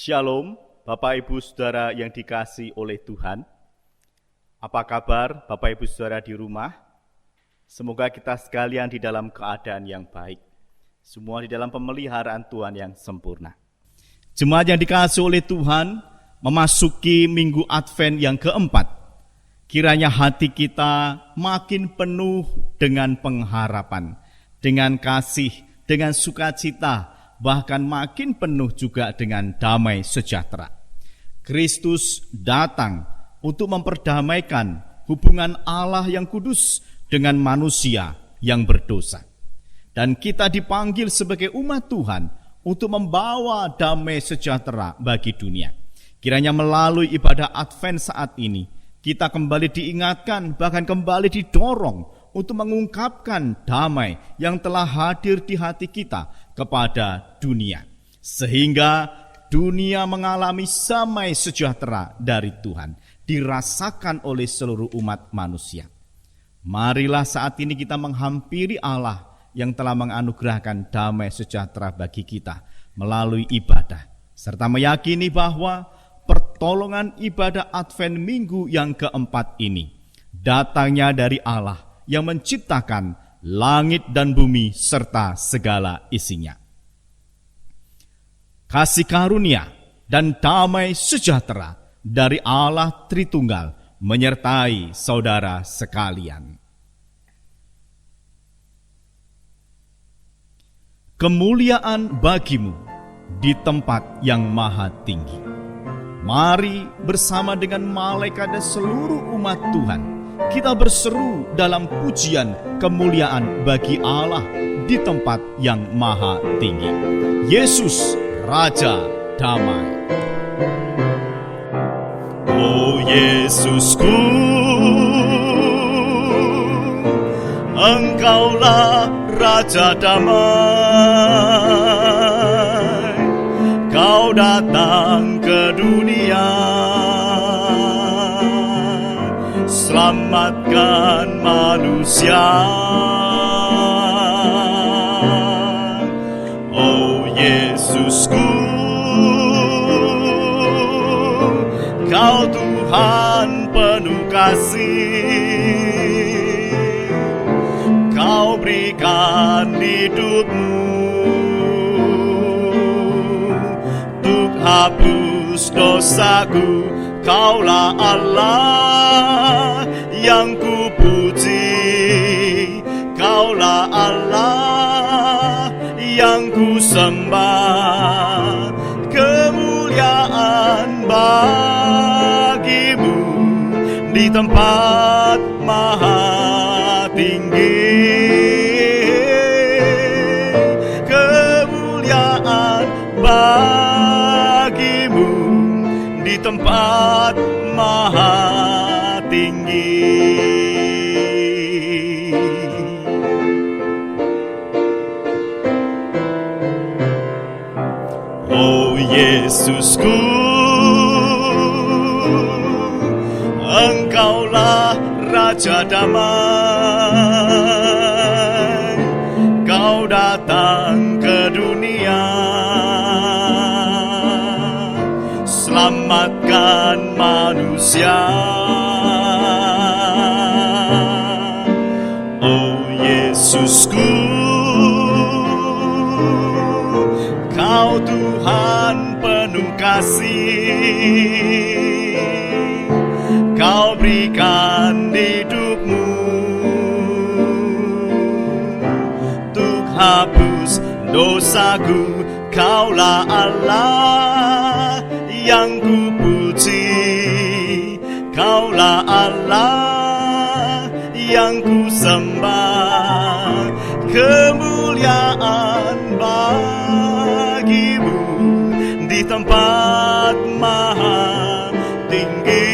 Shalom, Bapak Ibu Saudara yang dikasihi oleh Tuhan. Apa kabar Bapak Ibu Saudara di rumah? Semoga kita sekalian di dalam keadaan yang baik. Semua di dalam pemeliharaan Tuhan yang sempurna. Jemaat yang dikasihi oleh Tuhan, memasuki minggu Advent yang keempat. Kiranya hati kita makin penuh dengan pengharapan, dengan kasih, dengan sukacita, bahkan makin penuh juga dengan damai sejahtera. Kristus datang untuk memperdamaikan hubungan Allah yang kudus dengan manusia yang berdosa. Dan kita dipanggil sebagai umat Tuhan untuk membawa damai sejahtera bagi dunia. Kiranya melalui ibadah Advent saat ini, kita kembali diingatkan, bahkan kembali didorong untuk mengungkapkan damai yang telah hadir di hati kita kepada dunia. Sehingga dunia mengalami damai sejahtera dari Tuhan, dirasakan oleh seluruh umat manusia. Marilah saat ini kita menghampiri Allah yang telah menganugerahkan damai sejahtera bagi kita melalui ibadah, serta meyakini bahwa pertolongan ibadah Advent minggu yang keempat ini datangnya dari Allah yang menciptakan langit dan bumi serta segala isinya. Kasih karunia dan damai sejahtera dari Allah Tritunggal menyertai saudara sekalian. Kemuliaan bagimu di tempat yang maha tinggi. Mari bersama dengan malaikat dan seluruh umat Tuhan, kita berseru dalam pujian kemuliaan bagi Allah di tempat yang maha tinggi. Yesus, Raja Damai. Oh Yesusku, Engkaulah Raja Damai. Kau datang ke dunia, selamatkan manusia. Oh Yesusku, Kau Tuhan penuh kasih. Kau berikan hidupmu untuk hapus dosaku. Kaulah Allah yang kupuji, Kaulah Allah yang kusembah. Kemuliaan Bapa tempat maha tinggi. Kemuliaan bagimu di tempat maha tinggi. Oh Yesusku, Engkaulah Raja damai. Kau datang ke dunia, selamatkan manusia. Oh Yesusku, Kau Tuhan penuh kasih. Kau berikan hidupmu untuk hapus dosaku. Kaulah Allah yang kupuji. Kaulah Allah yang kusembah. Kemuliaan bagimu di tempat maha tinggi.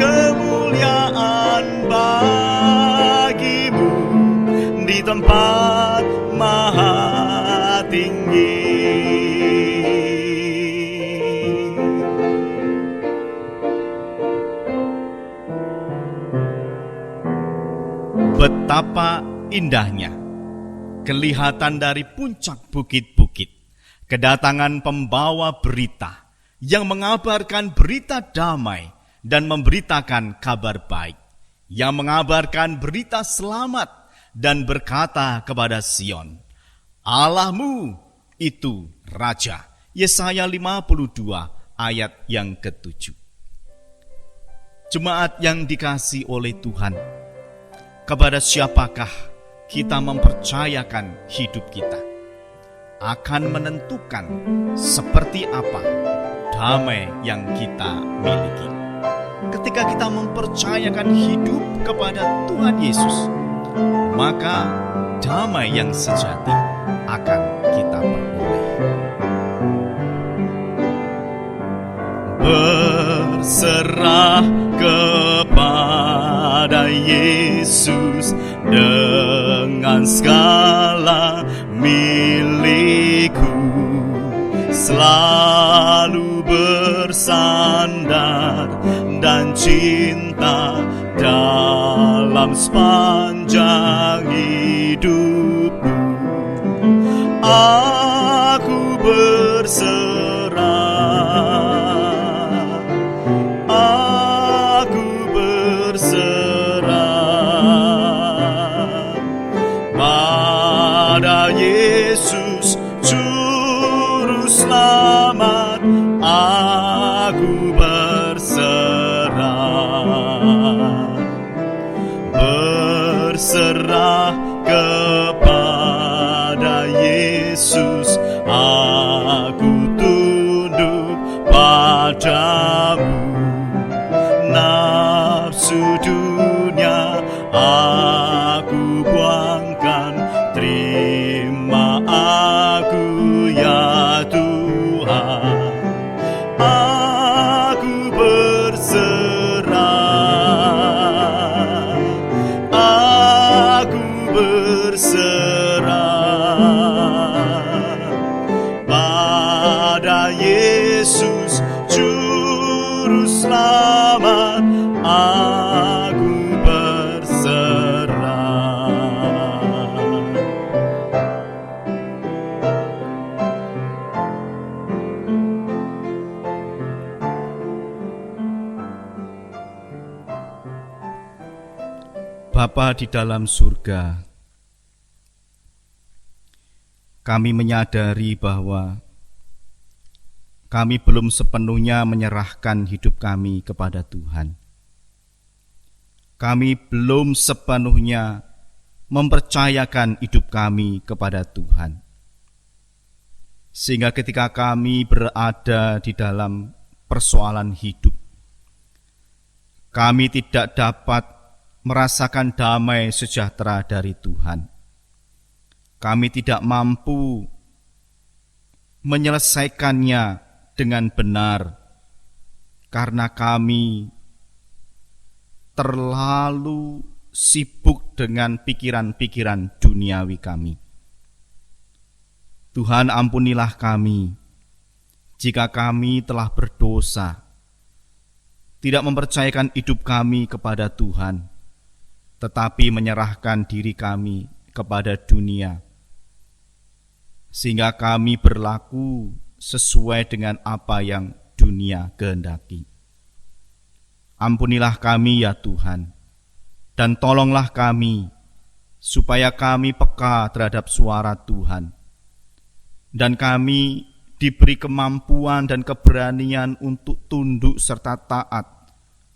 Kemuliaan bagimu di tempat maha tinggi. Betapa indahnya kelihatan dari puncak bukit-bukit kedatangan pembawa berita yang mengabarkan berita damai dan memberitakan kabar baik, yang mengabarkan berita selamat dan berkata kepada Sion, Allahmu itu Raja. Yesaya 52 ayat yang ke-7. Jemaat yang dikasihi oleh Tuhan, kepada siapakah kita mempercayakan hidup kita akan menentukan seperti apa damai yang kita miliki. Ketika kita mempercayakan hidup kepada Tuhan Yesus, maka damai yang sejati akan kita peroleh. Berserah kepada Yesus dengan segala milikku, selalu bersandar dan cinta dalam sepanjang hidupku. Aku berserah, aku berserah pada Yesus Juru Selamat. Aku berserah kepada Yesus. Aku tunduk padamu. Nafsu dunia aku buangkan, terima aku ya Tuhan. Aku berserah, aku berserah pada Yesus Juru Selamat. Aku berserah. Bapa di dalam surga, kami menyadari bahwa kami belum sepenuhnya menyerahkan hidup kami kepada Tuhan. Kami belum sepenuhnya mempercayakan hidup kami kepada Tuhan. Sehingga ketika kami berada di dalam persoalan hidup. Kami tidak dapat merasakan damai sejahtera dari Tuhan. Kami tidak mampu menyelesaikannya dengan benar karena kami terlalu sibuk dengan pikiran-pikiran duniawi kami. Tuhan, ampunilah kami jika kami telah berdosa, tidak mempercayakan hidup kami kepada Tuhan, tetapi menyerahkan diri kami kepada dunia, sehingga kami berlaku sesuai dengan apa yang dunia kehendaki. Ampunilah kami ya Tuhan, dan tolonglah kami supaya kami peka terhadap suara Tuhan, dan kami diberi kemampuan dan keberanian untuk tunduk serta taat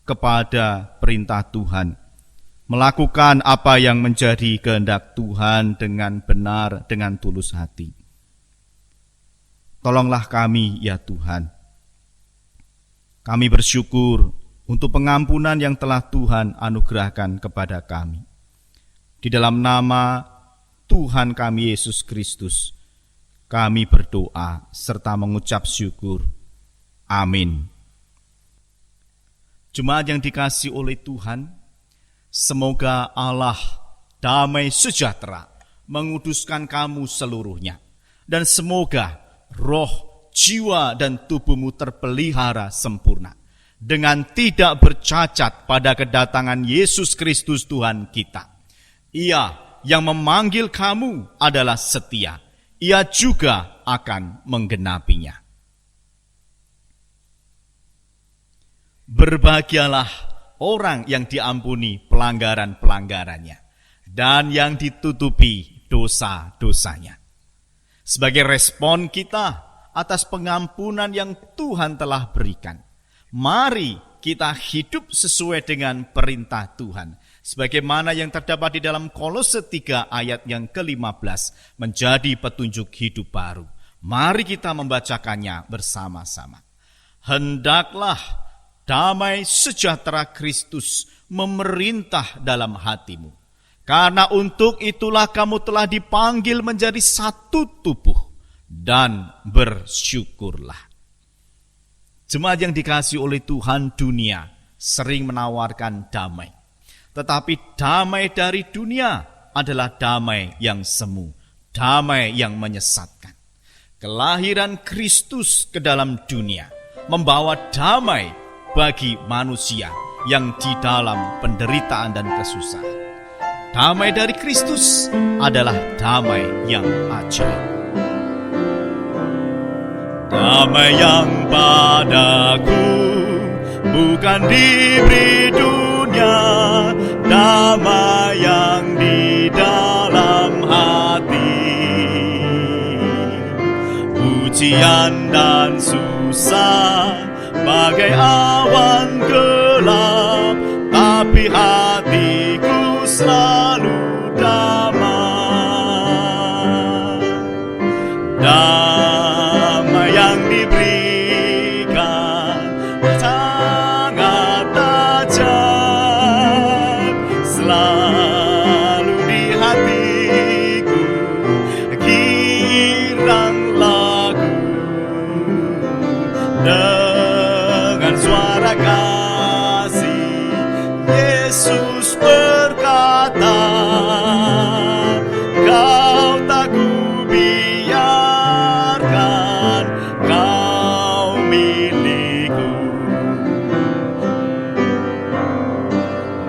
kepada perintah Tuhan, melakukan apa yang menjadi kehendak Tuhan dengan benar, dengan tulus hati. Tolonglah kami ya Tuhan. Kami bersyukur untuk pengampunan yang telah Tuhan anugerahkan kepada kami. Di dalam nama Tuhan kami Yesus Kristus, kami berdoa serta mengucap syukur. Amin. Jemaat yang dikasihi oleh Tuhan, semoga Allah damai sejahtera menguduskan kamu seluruhnya. Dan semoga roh, jiwa, dan tubuhmu terpelihara sempurna dengan tidak bercacat pada kedatangan Yesus Kristus Tuhan kita. Ia yang memanggil kamu adalah setia. Ia juga akan menggenapinya. Berbahagialah orang yang diampuni pelanggaran-pelanggarannya dan yang ditutupi dosa-dosanya. Sebagai respon kita atas pengampunan yang Tuhan telah berikan, mari kita hidup sesuai dengan perintah Tuhan, sebagaimana yang terdapat di dalam Kolose 3 ayat yang ke-15, menjadi petunjuk hidup baru. Mari kita membacakannya bersama-sama. Hendaklah damai sejahtera Kristus memerintah dalam hatimu, karena untuk itulah kamu telah dipanggil menjadi satu tubuh, dan bersyukurlah. Jemaat yang dikasihi oleh Tuhan, dunia sering menawarkan damai. Tetapi damai dari dunia adalah damai yang semu, damai yang menyesatkan. Kelahiran Kristus ke dalam dunia membawa damai bagi manusia yang di dalam penderitaan dan kesusahan. Damai dari Kristus adalah damai yang ajaib. Damai yang padaku bukan diberi dunia, damai yang di dalam hati. Ujian dan susah bagai awan gelap, tapi hatiku selalu damai. Damai yang diberikan sangat ajaib, selalu di hatiku girang lagu dengan suara kasih. Yesus berkata, kau tak kubiarkan, kau milikku.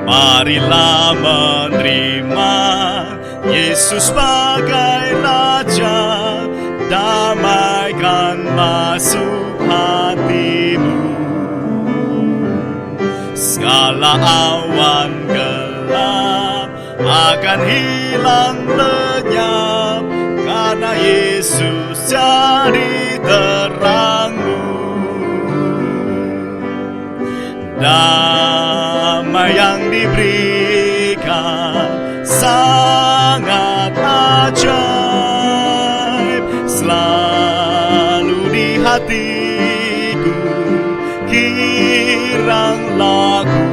Marilah menerima Yesus sebagai Raja, damaikan masuk hatimu. Segala awan gelap akan hilang lenyap, karena Yesus jadi terangmu. Damai yang diberikan sangat ajaib, selalu di hatiku girang lagu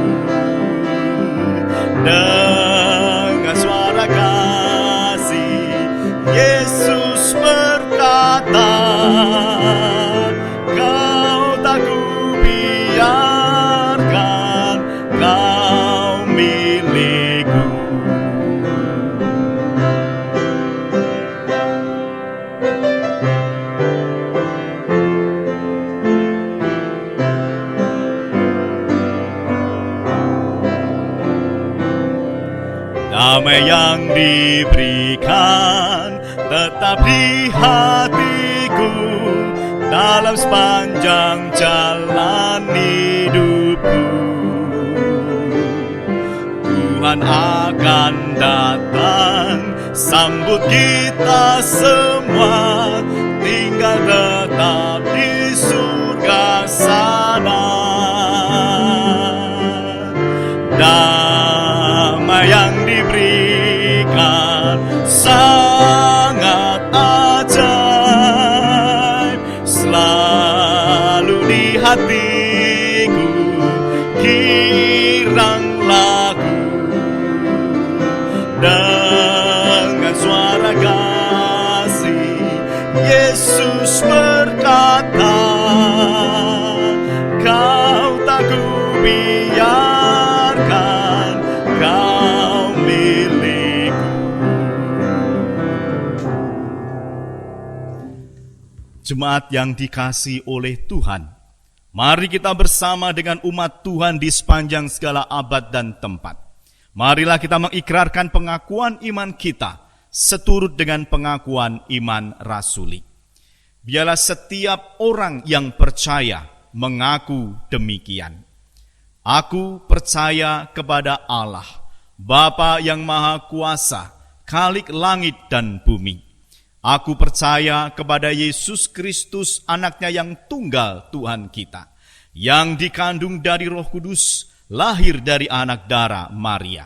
dengan suara kasih. Yesus berkata, kau tak kubiarkan, kau milikku. Damai yang diberikan tetap di hatiku dalam sepanjang jalan hidupku. Tuhan akan datang sambut kita semua, tinggal tetap di surga sana. Damai yang diberikan sangat ajaib, selalu di hatiku girang lagu dengan suara kasih. Yesus berkata, kau tak kubiarkan, kau milikku. Jemaat yang dikasihi oleh Tuhan, mari kita bersama dengan umat Tuhan di sepanjang segala abad dan tempat. Marilah kita mengikrarkan pengakuan iman kita seturut dengan pengakuan iman rasuli. Biarlah setiap orang yang percaya mengaku demikian. Aku percaya kepada Allah, Bapa yang Maha Kuasa, Khalik langit dan bumi. Aku percaya kepada Yesus Kristus, anaknya yang tunggal Tuhan kita, yang dikandung dari Roh Kudus, lahir dari anak darah Maria,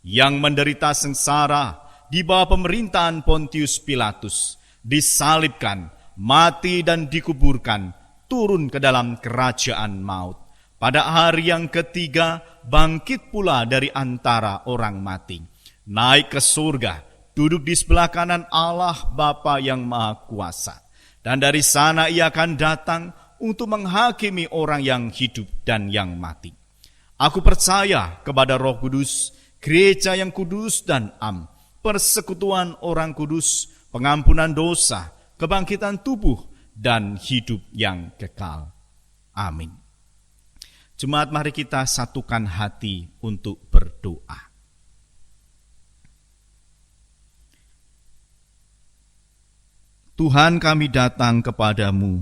yang menderita sengsara di bawah pemerintahan Pontius Pilatus, disalibkan, mati dan dikuburkan, turun ke dalam kerajaan maut. Pada hari yang ketiga, bangkit pula dari antara orang mati, naik ke surga, duduk di sebelah kanan Allah Bapa yang Maha Kuasa. Dan dari sana ia akan datang untuk menghakimi orang yang hidup dan yang mati. Aku percaya kepada Roh Kudus, gereja yang kudus dan am, persekutuan orang kudus, pengampunan dosa, kebangkitan tubuh, dan hidup yang kekal. Amin. Jemaat, mari kita satukan hati untuk berdoa. Tuhan, kami datang kepadamu,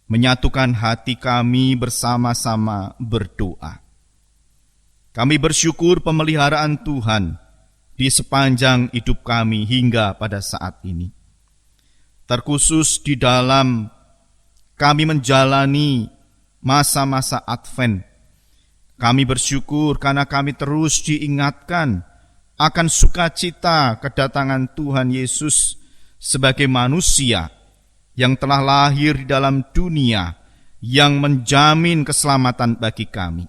menyatukan hati kami bersama-sama berdoa. Kami bersyukur pemeliharaan Tuhan di sepanjang hidup kami hingga pada saat ini. Terkhusus di dalam kami menjalani masa-masa Advent, kami bersyukur karena kami terus diingatkan akan sukacita kedatangan Tuhan Yesus sebagai manusia yang telah lahir di dalam dunia, yang menjamin keselamatan bagi kami.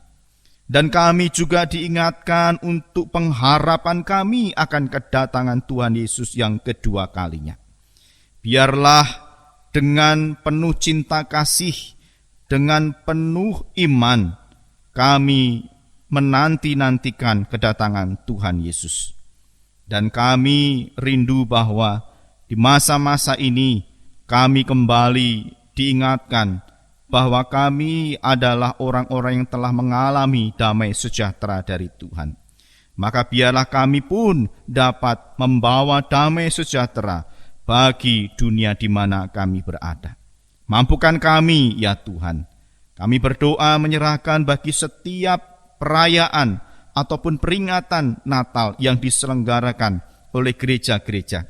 Dan kami juga diingatkan untuk pengharapan kami akan kedatangan Tuhan Yesus yang kedua kalinya. Biarlah dengan penuh cinta kasih, dengan penuh iman, kami menanti-nantikan kedatangan Tuhan Yesus. Dan kami rindu bahwa di masa-masa ini kami kembali diingatkan bahwa kami adalah orang-orang yang telah mengalami damai sejahtera dari Tuhan. Maka biarlah kami pun dapat membawa damai sejahtera bagi dunia di mana kami berada. Mampukan kami ya Tuhan. Kami berdoa menyerahkan bagi setiap perayaan ataupun peringatan Natal yang diselenggarakan oleh gereja-gereja.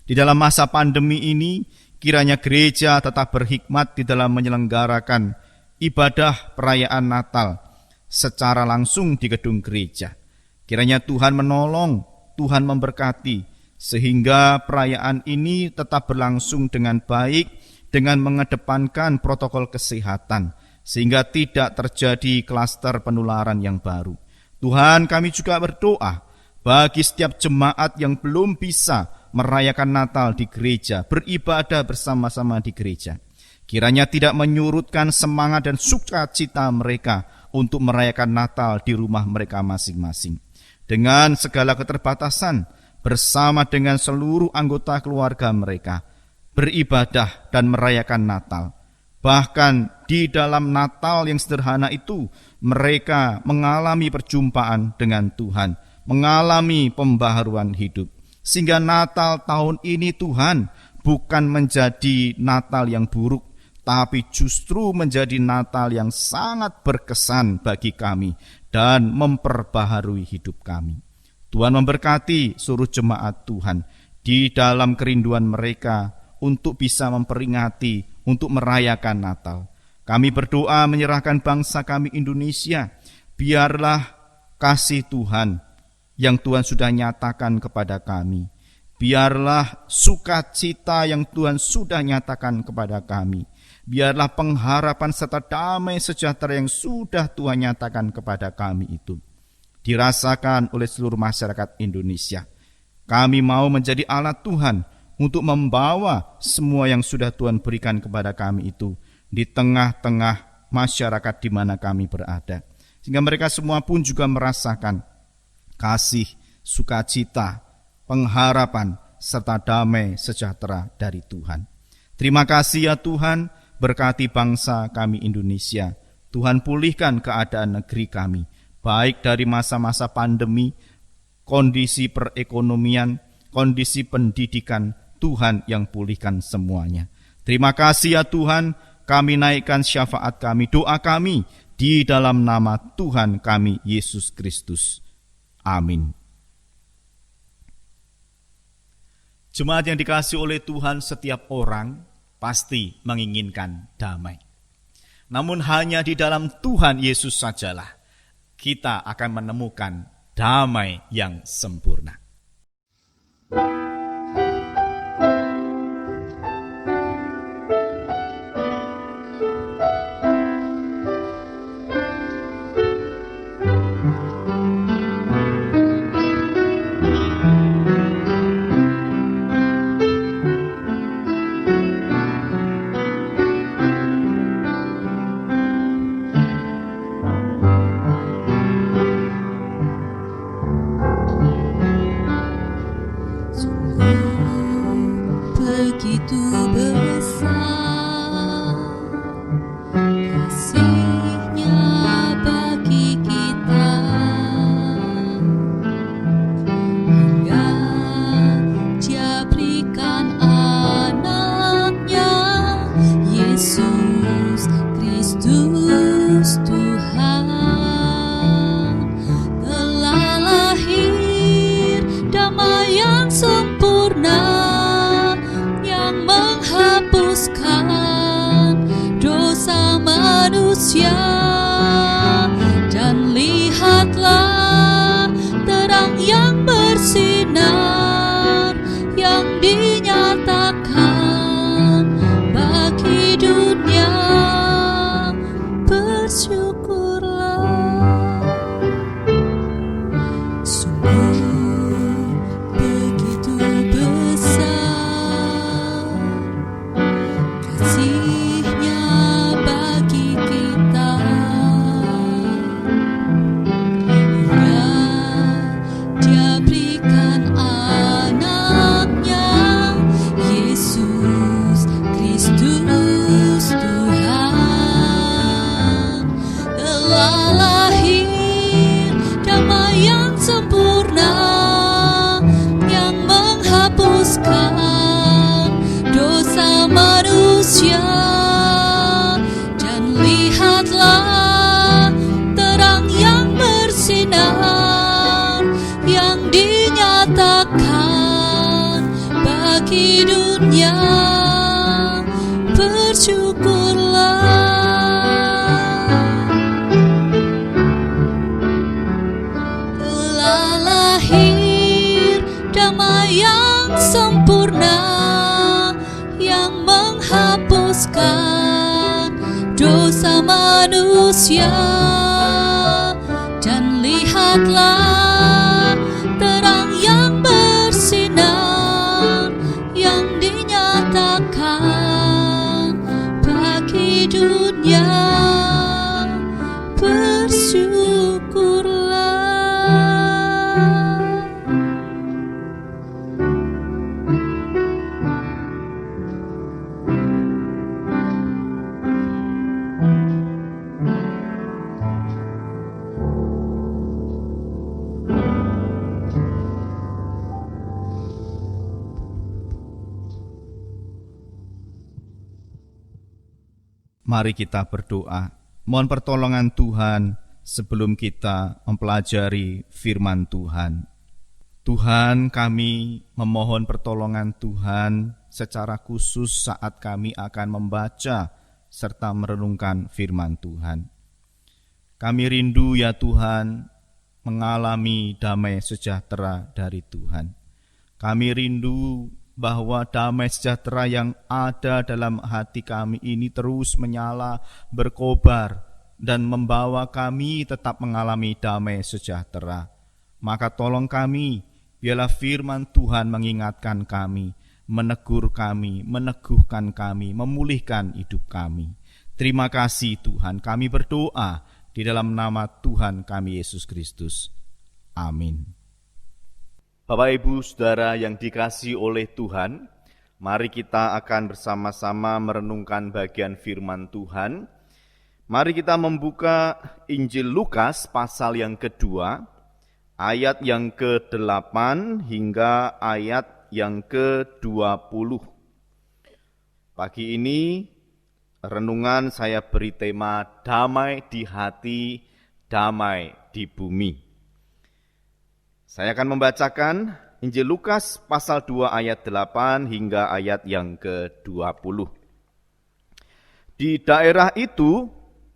Di dalam masa pandemi ini, kiranya gereja tetap berhikmat di dalam menyelenggarakan ibadah perayaan Natal secara langsung di gedung gereja. Kiranya Tuhan menolong, Tuhan memberkati, sehingga perayaan ini tetap berlangsung dengan baik, dengan mengedepankan protokol kesehatan, sehingga tidak terjadi klaster penularan yang baru. Tuhan, kami juga berdoa bagi setiap jemaat yang belum bisa merayakan Natal di gereja, beribadah bersama-sama di gereja. Kiranya tidak menyurutkan semangat dan sukacita mereka untuk merayakan Natal di rumah mereka masing-masing. Dengan segala keterbatasan, bersama dengan seluruh anggota keluarga mereka, beribadah dan merayakan Natal. Bahkan di dalam Natal yang sederhana itu, mereka mengalami perjumpaan dengan Tuhan, mengalami pembaharuan hidup. Sehingga Natal tahun ini Tuhan bukan menjadi Natal yang buruk, tapi justru menjadi Natal yang sangat berkesan bagi kami dan memperbaharui hidup kami. Tuhan memberkati seluruh jemaat Tuhan di dalam kerinduan mereka untuk bisa memperingati, untuk merayakan Natal. Kami berdoa menyerahkan bangsa kami Indonesia, biarlah kasih Tuhan yang Tuhan sudah nyatakan kepada kami, biarlah sukacita yang Tuhan sudah nyatakan kepada kami, biarlah pengharapan serta damai sejahtera yang sudah Tuhan nyatakan kepada kami itu dirasakan oleh seluruh masyarakat Indonesia. Kami mau menjadi alat Tuhan untuk membawa semua yang sudah Tuhan berikan kepada kami itu di tengah-tengah masyarakat di mana kami berada. Sehingga mereka semua pun juga merasakan kasih, sukacita, pengharapan, serta damai sejahtera dari Tuhan. Terima kasih ya Tuhan, berkati bangsa kami Indonesia. Tuhan pulihkan keadaan negeri kami, baik dari masa-masa pandemi, kondisi perekonomian, kondisi pendidikan, Tuhan yang pulihkan semuanya. Terima kasih ya Tuhan, kami naikkan syafaat kami, doa kami di dalam nama Tuhan kami Yesus Kristus. Amin. Jemaat yang dikasihi oleh Tuhan, setiap orang pasti menginginkan damai. Namun hanya di dalam Tuhan Yesus sajalah kita akan menemukan damai yang sempurna. Dan lihatlah terang yang bersinar yang dinyatakan bagi dunia. Bersyukurlah, sungguh begitu besar kasih-Nya bagi kita, hingga Dia berikan anaknya, Yesus Kristus Tuhan, telah lahir damai yang sempurna yang menghapuskan dosa manusia. Dan lihatlah terang yang bersinar yang dinyatakan bagi dunia. Bersyukurlah, telah lahir damai yang sempurna yang menghapuskan dosa manusia, dan lihatlah terang yang bersinar yang dinyatakan bagi dunia. Bersyukurlah. Mari kita berdoa, mohon pertolongan Tuhan sebelum kita mempelajari firman Tuhan. Tuhan, kami memohon pertolongan Tuhan secara khusus saat kami akan membaca serta merenungkan firman Tuhan. Kami rindu ya Tuhan mengalami damai sejahtera dari Tuhan. Kami rindu bahwa damai sejahtera yang ada dalam hati kami ini terus menyala, berkobar, dan membawa kami tetap mengalami damai sejahtera. Maka tolong kami, biarlah firman Tuhan mengingatkan kami, menegur kami, meneguhkan kami, memulihkan hidup kami. Terima kasih Tuhan, kami berdoa di dalam nama Tuhan kami Yesus Kristus. Amin. Bapak Ibu Saudara yang dikasihi oleh Tuhan, mari kita akan bersama-sama merenungkan bagian firman Tuhan. Mari kita membuka Injil Lukas pasal yang kedua, ayat yang ke-8 hingga ayat yang ke-20. Pagi ini renungan saya beri tema damai di hati, damai di bumi. Saya akan membacakan Injil Lukas pasal 2 ayat 8 hingga ayat yang ke-20. Di daerah itu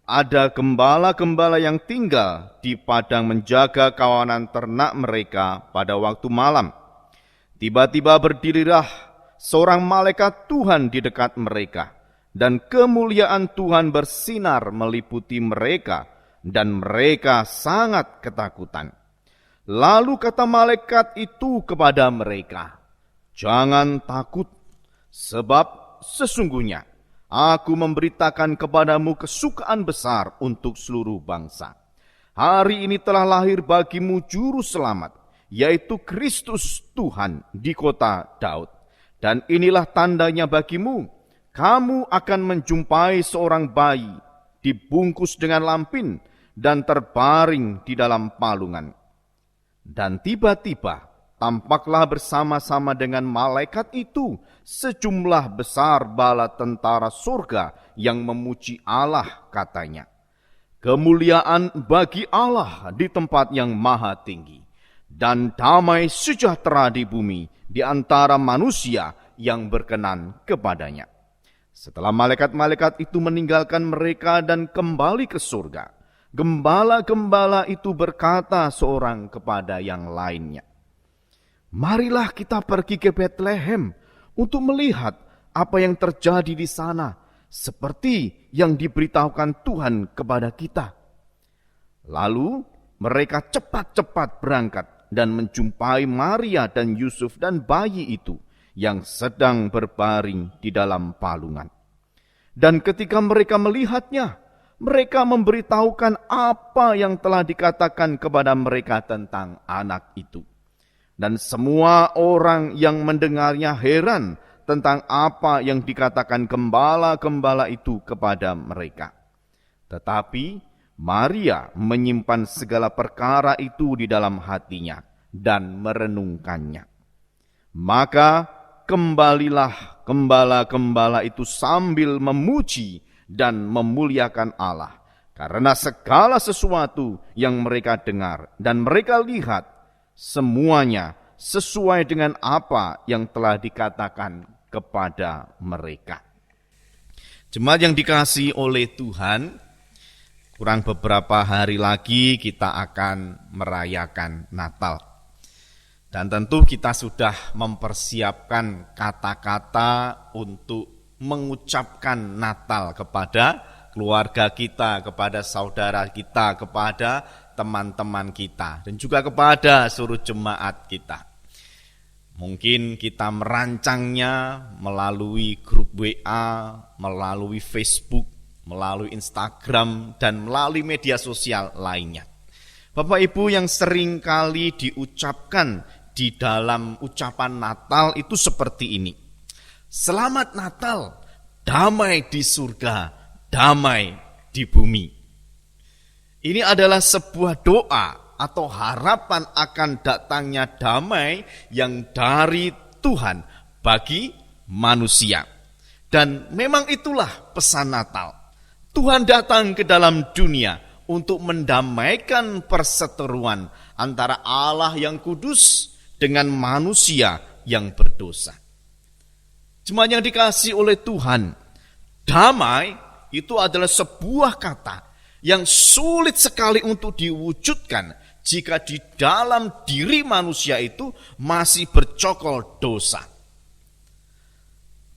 ada gembala-gembala yang tinggal di padang menjaga kawanan ternak mereka pada waktu malam. Tiba-tiba berdirilah seorang malaikat Tuhan di dekat mereka, dan kemuliaan Tuhan bersinar meliputi mereka, dan mereka sangat ketakutan. Lalu kata malaikat itu kepada mereka, "Jangan takut, sebab sesungguhnya aku memberitakan kepadamu kesukaan besar untuk seluruh bangsa. Hari ini telah lahir bagimu juru selamat, yaitu Kristus Tuhan di kota Daud. Dan inilah tandanya bagimu, kamu akan menjumpai seorang bayi dibungkus dengan lampin dan terbaring di dalam palungan." Dan tiba-tiba tampaklah bersama-sama dengan malaikat itu sejumlah besar bala tentara surga yang memuji Allah, katanya, "Kemuliaan bagi Allah di tempat yang maha tinggi, dan damai sejahtera di bumi di antara manusia yang berkenan kepadanya." Setelah malaikat-malaikat itu meninggalkan mereka dan kembali ke surga, gembala-gembala itu berkata seorang kepada yang lainnya, "Marilah kita pergi ke Betlehem untuk melihat apa yang terjadi di sana, seperti yang diberitahukan Tuhan kepada kita." Lalu mereka cepat-cepat berangkat dan menjumpai Maria dan Yusuf dan bayi itu yang sedang berbaring di dalam palungan. Dan ketika mereka melihatnya, mereka memberitahukan apa yang telah dikatakan kepada mereka tentang anak itu. Dan semua orang yang mendengarnya heran tentang apa yang dikatakan gembala-gembala itu kepada mereka. Tetapi Maria menyimpan segala perkara itu di dalam hatinya dan merenungkannya. Maka kembalilah gembala-gembala itu sambil memuji dan memuliakan Allah, karena segala sesuatu yang mereka dengar dan mereka lihat, semuanya sesuai dengan apa yang telah dikatakan kepada mereka. Jemaat yang dikasihi oleh Tuhan, kurang beberapa hari lagi kita akan merayakan Natal. Dan tentu kita sudah mempersiapkan kata-kata untuk mengucapkan Natal kepada keluarga kita, kepada saudara kita, kepada teman-teman kita, dan juga kepada seluruh jemaat kita. Mungkin kita merancangnya melalui grup WA, melalui Facebook, melalui Instagram, dan melalui media sosial lainnya. Bapak Ibu, yang sering kali diucapkan di dalam ucapan Natal itu seperti ini. Selamat Natal, damai di surga, damai di bumi. Ini adalah sebuah doa atau harapan akan datangnya damai yang dari Tuhan bagi manusia. Dan memang itulah pesan Natal. Tuhan datang ke dalam dunia untuk mendamaikan perseteruan antara Allah yang kudus dengan manusia yang berdosa. Jemaat yang dikasihi oleh Tuhan, damai itu adalah sebuah kata yang sulit sekali untuk diwujudkan jika di dalam diri manusia itu masih bercokol dosa.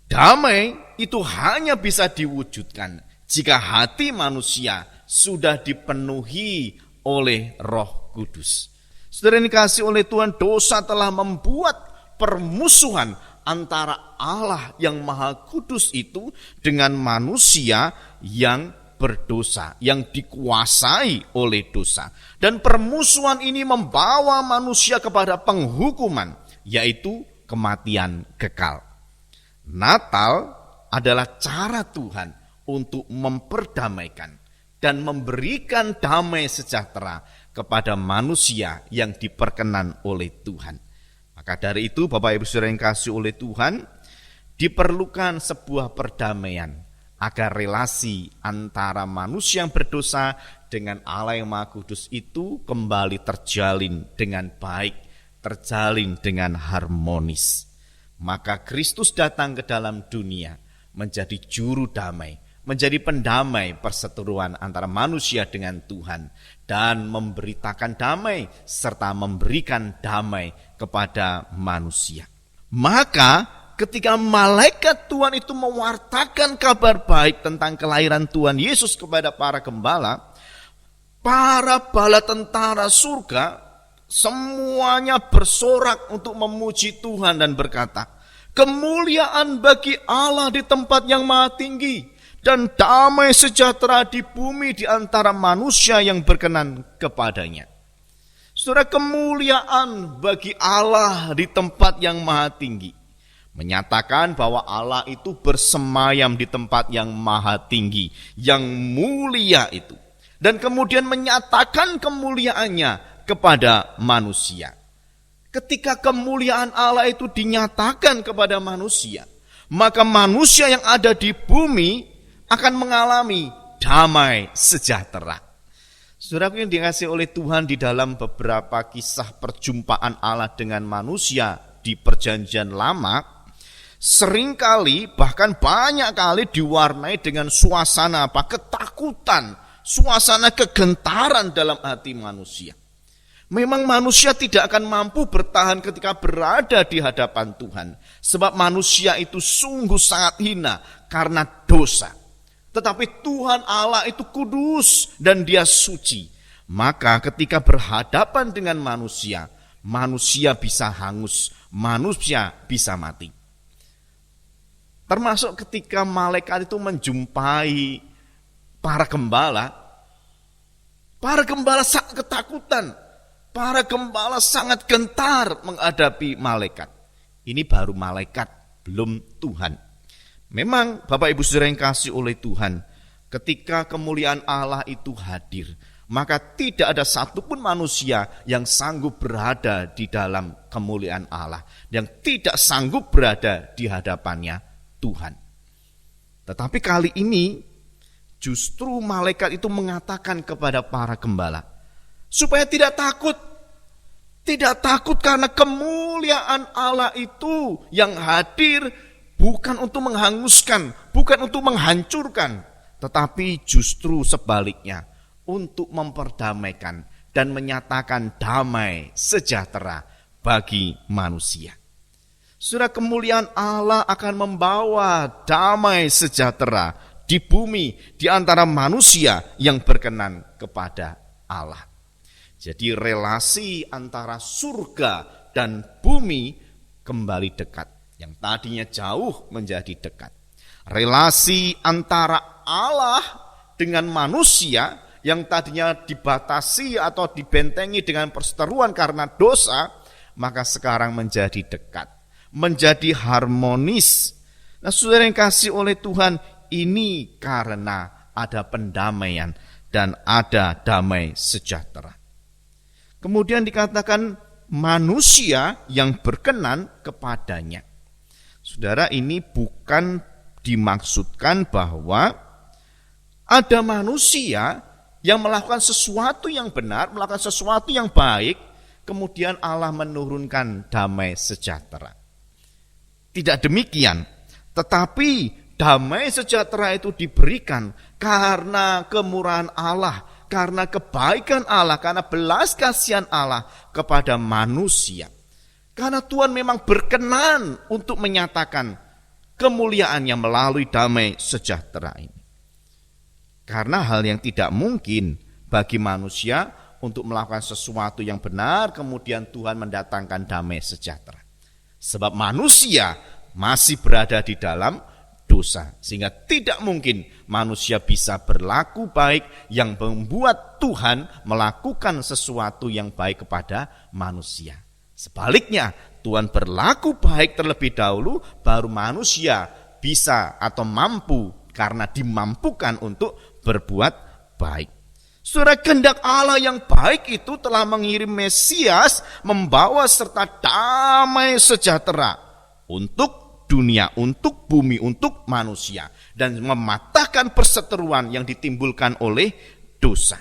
Damai itu hanya bisa diwujudkan jika hati manusia sudah dipenuhi oleh Roh Kudus. Saudara yang dikasihi oleh Tuhan, dosa telah membuat permusuhan antara Allah yang Maha Kudus itu dengan manusia yang berdosa, yang dikuasai oleh dosa. Dan permusuhan ini membawa manusia kepada penghukuman, yaitu kematian kekal. Natal adalah cara Tuhan untuk memperdamaikan dan memberikan damai sejahtera kepada manusia yang diperkenan oleh Tuhan. Maka dari itu, Bapak Ibu Saudara yang kasih oleh Tuhan, diperlukan sebuah perdamaian agar relasi antara manusia yang berdosa dengan Allah yang Maha Kudus itu kembali terjalin dengan baik, terjalin dengan harmonis. Maka Kristus datang ke dalam dunia menjadi juru damai, menjadi pendamai perseteruan antara manusia dengan Tuhan, dan memberitakan damai serta memberikan damai kepada manusia. Maka ketika malaikat Tuhan itu mewartakan kabar baik tentang kelahiran Tuhan Yesus kepada para gembala, para bala tentara surga semuanya bersorak untuk memuji Tuhan dan berkata, kemuliaan bagi Allah di tempat yang maha tinggi, dan damai sejahtera di bumi di antara manusia yang berkenan kepadanya. Saudara, kemuliaan bagi Allah di tempat yang maha tinggi menyatakan bahwa Allah itu bersemayam di tempat yang maha tinggi, yang mulia itu. Dan kemudian menyatakan kemuliaannya kepada manusia. Ketika kemuliaan Allah itu dinyatakan kepada manusia, maka manusia yang ada di bumi akan mengalami damai sejahtera. Saudaraku yang dikasihi oleh Tuhan, di dalam beberapa kisah perjumpaan Allah dengan manusia di Perjanjian Lama, seringkali bahkan banyak kali diwarnai dengan suasana ketakutan, suasana kegentaran dalam hati manusia. Memang manusia tidak akan mampu bertahan ketika berada di hadapan Tuhan, sebab manusia itu sungguh sangat hina karena dosa. Tetapi Tuhan Allah itu kudus dan Dia suci. Maka ketika berhadapan dengan manusia, manusia bisa hangus, manusia bisa mati. Termasuk ketika malaikat itu menjumpai para gembala sangat ketakutan. Para gembala sangat gentar menghadapi malaikat. Ini baru malaikat, belum Tuhan. Memang Bapak Ibu Saudara yang kasih oleh Tuhan, ketika kemuliaan Allah itu hadir, maka tidak ada satupun manusia yang sanggup berada di dalam kemuliaan Allah, yang tidak sanggup berada di hadapannya Tuhan. Tetapi kali ini justru malaikat itu mengatakan kepada para gembala supaya tidak takut. Tidak takut karena kemuliaan Allah itu yang hadir bukan untuk menghanguskan, bukan untuk menghancurkan, tetapi justru sebaliknya, untuk memperdamaikan dan menyatakan damai sejahtera bagi manusia. Saudara, kemuliaan Allah akan membawa damai sejahtera di bumi, di antara manusia yang berkenan kepada Allah. Jadi relasi antara surga dan bumi kembali dekat. Yang tadinya jauh menjadi dekat. Relasi antara Allah dengan manusia yang tadinya dibatasi atau dibentengi dengan perseteruan karena dosa, maka sekarang menjadi dekat, menjadi harmonis. Nah, saudara yang kasih oleh Tuhan, ini karena ada pendamaian dan ada damai sejahtera. Kemudian dikatakan manusia yang berkenan kepadanya. Saudara, ini bukan dimaksudkan bahwa ada manusia yang melakukan sesuatu yang benar, melakukan sesuatu yang baik, kemudian Allah menurunkan damai sejahtera. Tidak demikian, tetapi damai sejahtera itu diberikan karena kemurahan Allah, karena kebaikan Allah, karena belas kasihan Allah kepada manusia. Karena Tuhan memang berkenan untuk menyatakan kemuliaannya melalui damai sejahtera ini. Karena hal yang tidak mungkin bagi manusia untuk melakukan sesuatu yang benar, kemudian Tuhan mendatangkan damai sejahtera. Sebab manusia masih berada di dalam dosa, sehingga tidak mungkin manusia bisa berlaku baik yang membuat Tuhan melakukan sesuatu yang baik kepada manusia. Sebaliknya, Tuhan berlaku baik terlebih dahulu, baru manusia bisa atau mampu karena dimampukan untuk berbuat baik. Saudara, kehendak Allah yang baik itu telah mengirim Mesias membawa serta damai sejahtera untuk dunia, untuk bumi, untuk manusia, dan mematahkan perseteruan yang ditimbulkan oleh dosa.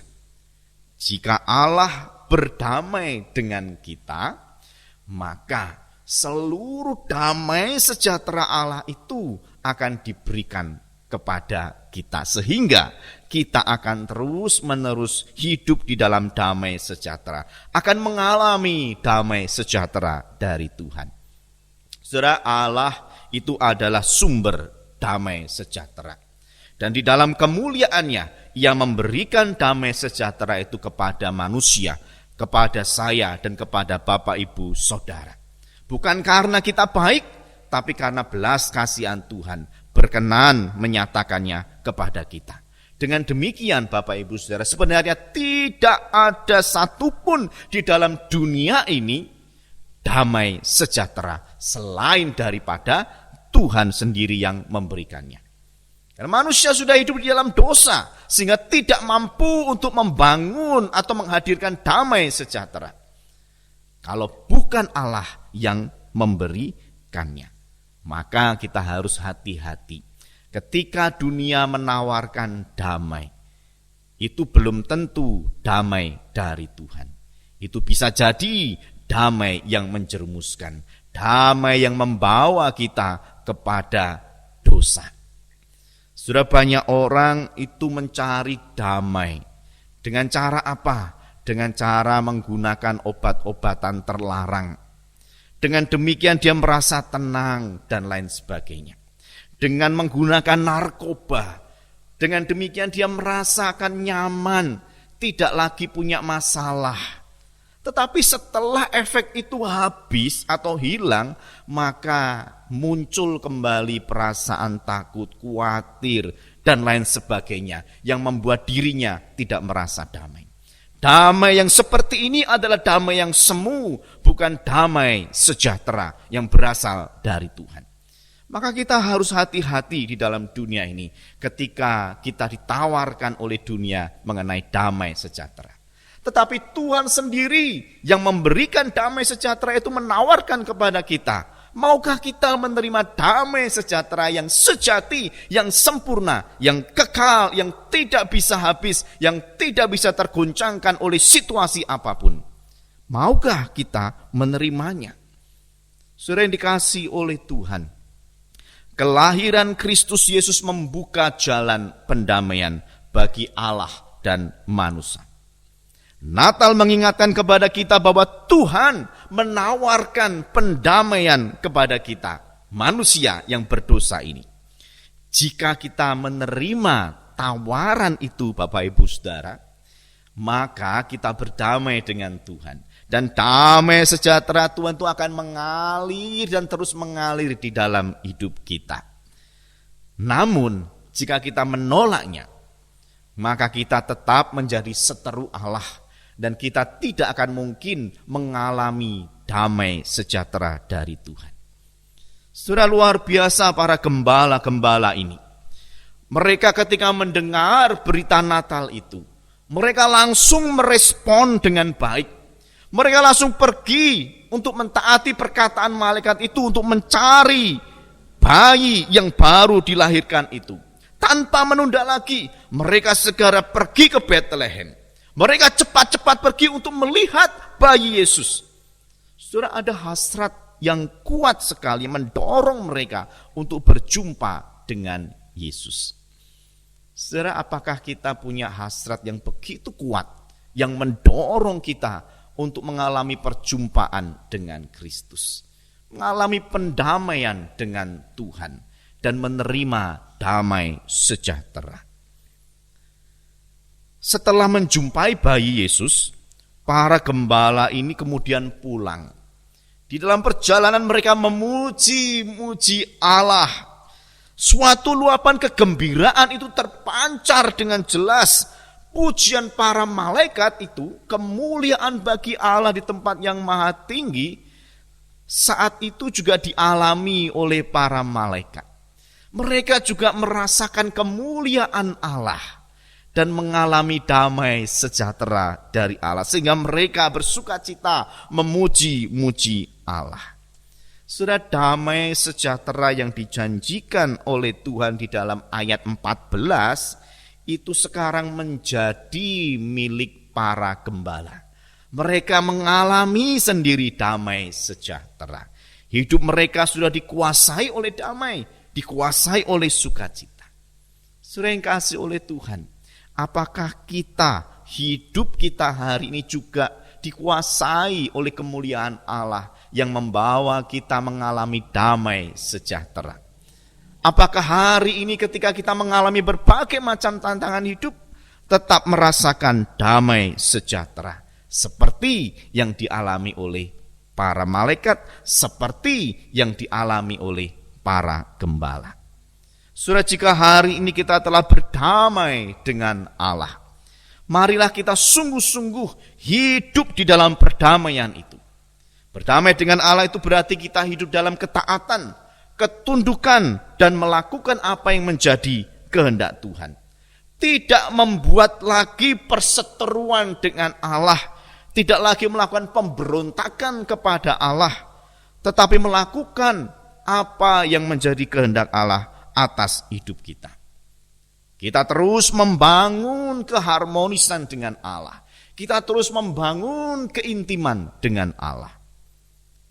Jika Allah berdamai dengan kita, maka seluruh damai sejahtera Allah itu akan diberikan kepada kita, sehingga kita akan terus-menerus hidup di dalam damai sejahtera, akan mengalami damai sejahtera dari Tuhan. Saudara, Allah itu adalah sumber damai sejahtera, dan di dalam kemuliaannya Ia memberikan damai sejahtera itu kepada manusia, kepada saya dan kepada Bapak Ibu Saudara. Bukan karena kita baik, tapi karena belas kasihan Tuhan berkenan menyatakannya kepada kita. Dengan demikian Bapak Ibu Saudara, sebenarnya tidak ada satupun di dalam dunia ini damai sejahtera selain daripada Tuhan sendiri yang memberikannya. Karena manusia sudah hidup di dalam dosa sehingga tidak mampu untuk membangun atau menghadirkan damai sejahtera kalau bukan Allah yang memberikannya. Maka kita harus hati-hati. Ketika dunia menawarkan damai, itu belum tentu damai dari Tuhan. Itu bisa jadi damai yang menjerumuskan, damai yang membawa kita kepada dosa. Sudah banyak orang itu mencari damai. Dengan cara apa? Dengan cara menggunakan obat-obatan terlarang. Dengan demikian dia merasa tenang dan lain sebagainya. Dengan menggunakan narkoba, dengan demikian dia merasakan nyaman, tidak lagi punya masalah. Tetapi setelah efek itu habis atau hilang, maka muncul kembali perasaan takut, khawatir, dan lain sebagainya yang membuat dirinya tidak merasa damai. Damai yang seperti ini adalah damai yang semu, bukan damai sejahtera yang berasal dari Tuhan. Maka kita harus hati-hati di dalam dunia ini ketika kita ditawarkan oleh dunia mengenai damai sejahtera. Tetapi Tuhan sendiri yang memberikan damai sejahtera itu menawarkan kepada kita. Maukah kita menerima damai sejahtera yang sejati, yang sempurna, yang kekal, yang tidak bisa habis, yang tidak bisa tergoncangkan oleh situasi apapun? Maukah kita menerimanya? Saudara yang dikasihi oleh Tuhan, kelahiran Kristus Yesus membuka jalan pendamaian bagi Allah dan manusia. Natal mengingatkan kepada kita bahwa Tuhan menawarkan pendamaian kepada kita, manusia yang berdosa ini. Jika kita menerima tawaran itu Bapak Ibu Saudara, maka kita berdamai dengan Tuhan. Dan damai sejahtera Tuhan itu akan mengalir dan terus mengalir di dalam hidup kita. Namun jika kita menolaknya, maka kita tetap menjadi seteru Allah dan kita tidak akan mungkin mengalami damai sejahtera dari Tuhan. Sudah luar biasa para gembala-gembala ini. Mereka ketika mendengar berita Natal itu, mereka langsung merespon dengan baik. Mereka langsung pergi untuk mentaati perkataan malaikat itu untuk mencari bayi yang baru dilahirkan itu. Tanpa menunda lagi, mereka segera pergi ke Bethlehem. Mereka cepat-cepat pergi untuk melihat bayi Yesus. Saudara, ada hasrat yang kuat sekali mendorong mereka untuk berjumpa dengan Yesus. Saudara, apakah kita punya hasrat yang begitu kuat yang mendorong kita untuk mengalami perjumpaan dengan Kristus, mengalami pendamaian dengan Tuhan, dan menerima damai sejahtera? Setelah menjumpai bayi Yesus, para gembala ini kemudian pulang. Di dalam perjalanan mereka memuji Allah. Suatu luapan kegembiraan itu terpancar dengan jelas. Pujian para malaikat itu, kemuliaan bagi Allah di tempat yang maha tinggi, saat itu juga dialami oleh para malaikat. Mereka juga merasakan kemuliaan Allah dan mengalami damai sejahtera dari Allah, sehingga mereka bersukacita memuji-muji Allah. Sudah damai sejahtera yang dijanjikan oleh Tuhan di dalam ayat 14 itu sekarang menjadi milik para gembala. Mereka mengalami sendiri damai sejahtera. Hidup mereka sudah dikuasai oleh damai, dikuasai oleh sukacita. Sudah yang kasih oleh Tuhan, apakah hidup kita hari ini juga dikuasai oleh kemuliaan Allah yang membawa kita mengalami damai sejahtera? Apakah hari ini ketika kita mengalami berbagai macam tantangan hidup, tetap merasakan damai sejahtera seperti yang dialami oleh para malaikat, seperti yang dialami oleh para gembala? Saudara, jika hari ini kita telah berdamai dengan Allah, marilah kita sungguh-sungguh hidup di dalam perdamaian itu. Berdamai dengan Allah itu berarti kita hidup dalam ketaatan, ketundukan, dan melakukan apa yang menjadi kehendak Tuhan. Tidak membuat lagi perseteruan dengan Allah, tidak lagi melakukan pemberontakan kepada Allah, tetapi melakukan apa yang menjadi kehendak Allah atas hidup kita. Kita terus membangun keharmonisan dengan Allah. Kita terus membangun keintiman dengan Allah.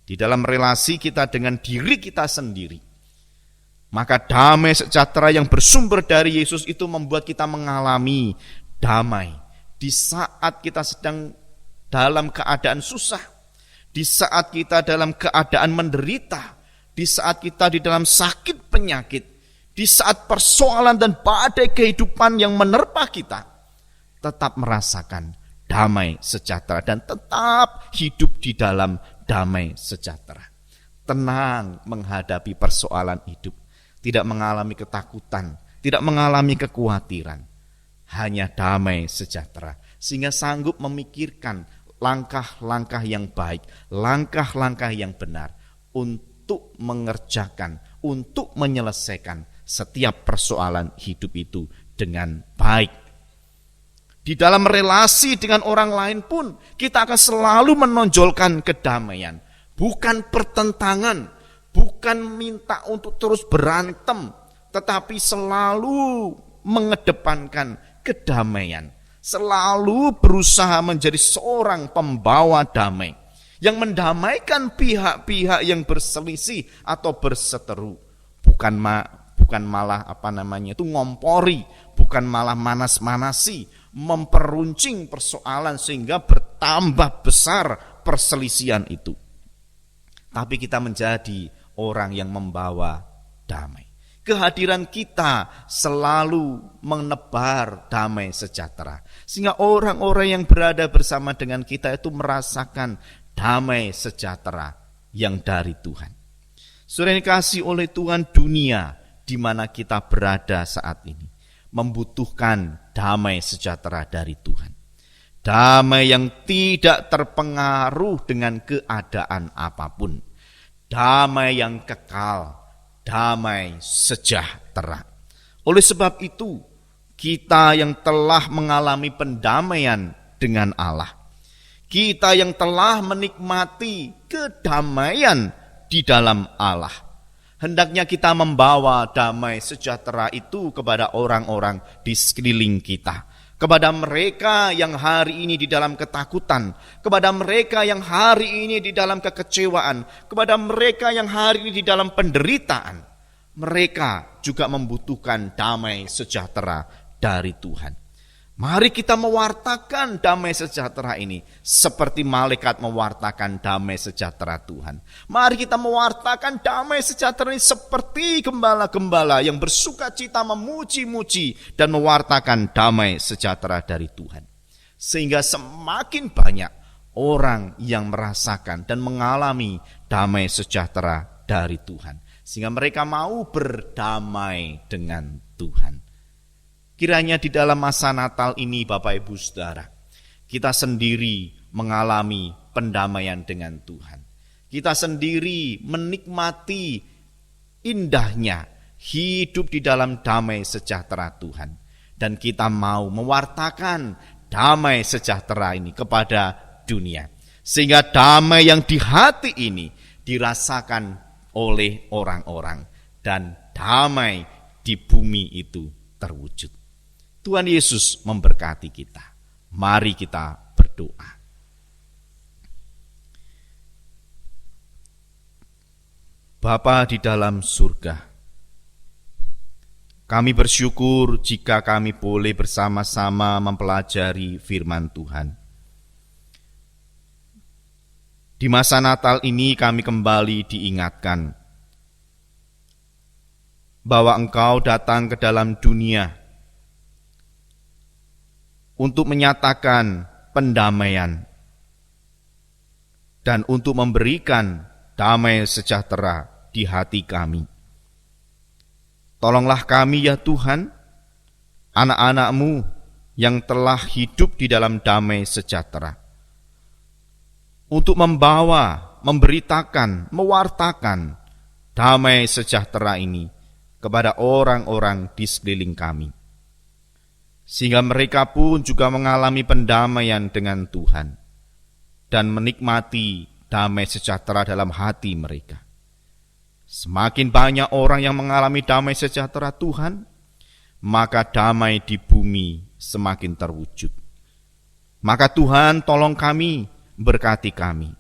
Di dalam relasi kita dengan diri kita sendiri, maka damai sejahtera yang bersumber dari Yesus itu membuat kita mengalami damai di saat kita sedang dalam keadaan susah, di saat kita dalam keadaan menderita, di saat kita di dalam sakit penyakit, di saat persoalan dan badai kehidupan yang menerpa kita, tetap merasakan damai sejahtera dan tetap hidup di dalam damai sejahtera. Tenang menghadapi persoalan hidup, tidak mengalami ketakutan, tidak mengalami kekhawatiran, hanya damai sejahtera, sehingga sanggup memikirkan langkah-langkah yang baik, langkah-langkah yang benar untuk mengerjakan, untuk menyelesaikan setiap persoalan hidup itu dengan baik. Di dalam relasi dengan orang lain pun kita akan selalu menonjolkan kedamaian, bukan pertentangan, bukan minta untuk terus berantem, tetapi selalu mengedepankan kedamaian, selalu berusaha menjadi seorang pembawa damai yang mendamaikan pihak-pihak yang berselisih atau berseteru, bukan malah ngompori, bukan malah manas-manasi, memperuncing persoalan sehingga bertambah besar perselisihan itu. Tapi kita menjadi orang yang membawa damai. Kehadiran kita selalu menebar damai sejahtera, sehingga orang-orang yang berada bersama dengan kita itu merasakan damai sejahtera yang dari Tuhan. Saudara yang dikasihi oleh Tuhan, dunia di mana kita berada saat ini membutuhkan damai sejahtera dari Tuhan. Damai yang tidak terpengaruh dengan keadaan apapun. Damai yang kekal. Damai sejahtera. Oleh sebab itu, kita yang telah mengalami pendamaian dengan Allah, kita yang telah menikmati kedamaian di dalam Allah, hendaknya kita membawa damai sejahtera itu kepada orang-orang di sekeliling kita, kepada mereka yang hari ini di dalam ketakutan, kepada mereka yang hari ini di dalam kekecewaan, kepada mereka yang hari ini di dalam penderitaan. Mereka juga membutuhkan damai sejahtera dari Tuhan. Mari kita mewartakan damai sejahtera ini seperti malaikat mewartakan damai sejahtera Tuhan. Mari kita mewartakan damai sejahtera ini seperti gembala-gembala yang bersukacita memuji-muji dan mewartakan damai sejahtera dari Tuhan. Sehingga semakin banyak orang yang merasakan dan mengalami damai sejahtera dari Tuhan. Sehingga mereka mau berdamai dengan Tuhan. Kiranya di dalam masa Natal ini Bapak Ibu Saudara, kita sendiri mengalami pendamaian dengan Tuhan. Kita sendiri menikmati indahnya hidup di dalam damai sejahtera Tuhan. Dan kita mau mewartakan damai sejahtera ini kepada dunia. Sehingga damai yang di hati ini dirasakan oleh orang-orang dan damai di bumi itu terwujud. Tuhan Yesus memberkati kita. Mari kita berdoa. Bapa di dalam surga, kami bersyukur jika kami boleh bersama-sama mempelajari firman Tuhan. Di masa Natal ini kami kembali diingatkan bahwa Engkau datang ke dalam dunia untuk menyatakan pendamaian dan untuk memberikan damai sejahtera di hati kami. Tolonglah kami ya Tuhan, anak-anak-Mu yang telah hidup di dalam damai sejahtera, untuk membawa, memberitakan, mewartakan damai sejahtera ini kepada orang-orang di sekeliling kami. Sehingga mereka pun juga mengalami pendamaian dengan Tuhan dan menikmati damai sejahtera dalam hati mereka. Semakin banyak orang yang mengalami damai sejahtera Tuhan, maka damai di bumi semakin terwujud. Maka Tuhan tolong kami, berkati kami,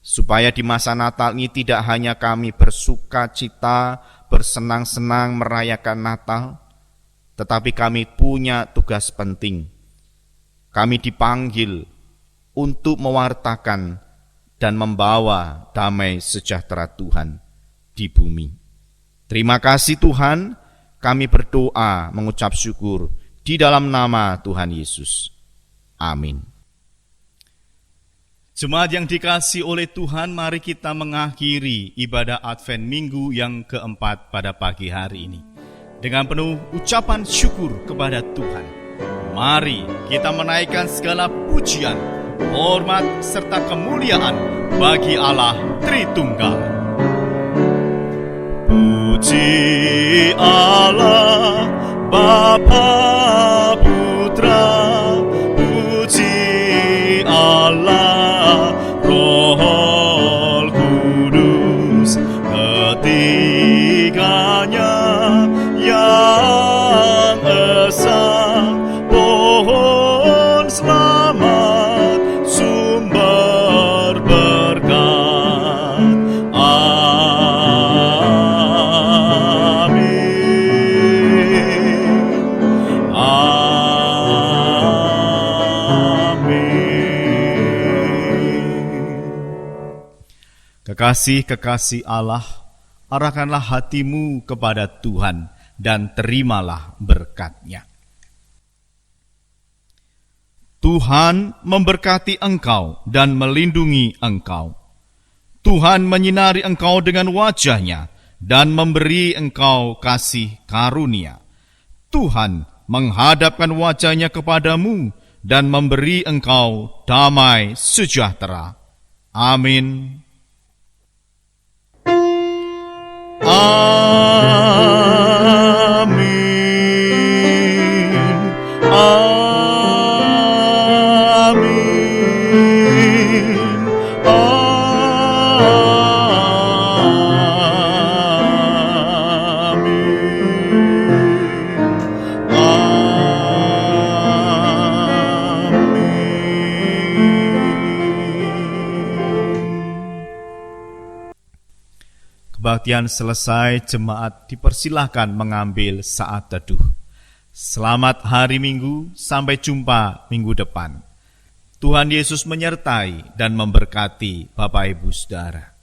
supaya di masa Natal ini tidak hanya kami bersuka cita, bersenang-senang merayakan Natal, tetapi kami punya tugas penting. Kami dipanggil untuk mewartakan dan membawa damai sejahtera Tuhan di bumi. Terima kasih Tuhan, kami berdoa mengucap syukur di dalam nama Tuhan Yesus. Amin. Jemaat yang dikasihi oleh Tuhan, mari kita mengakhiri ibadah Advent Minggu yang keempat pada pagi hari ini dengan penuh ucapan syukur kepada Tuhan. Mari kita menaikkan segala pujian, hormat serta kemuliaan bagi Allah Tritunggal. Puji Allah Bapa Putra, puji Allah Roh Kudus, ketiganya yang esa, pohon selamat, sumber berkat. Amin. Kekasih-kekasih Allah, arahkanlah hatimu kepada Tuhan dan terimalah berkat-Nya. Tuhan memberkati engkau dan melindungi engkau. Tuhan menyinari engkau dengan wajah-Nya dan memberi engkau kasih karunia. Tuhan menghadapkan wajah-Nya kepadamu dan memberi engkau damai sejahtera. Amin. Amin. Amin. Kebaktian selesai, jemaat dipersilahkan mengambil saat teduh. Selamat hari Minggu, sampai jumpa minggu depan. Tuhan Yesus menyertai dan memberkati Bapak Ibu Saudara.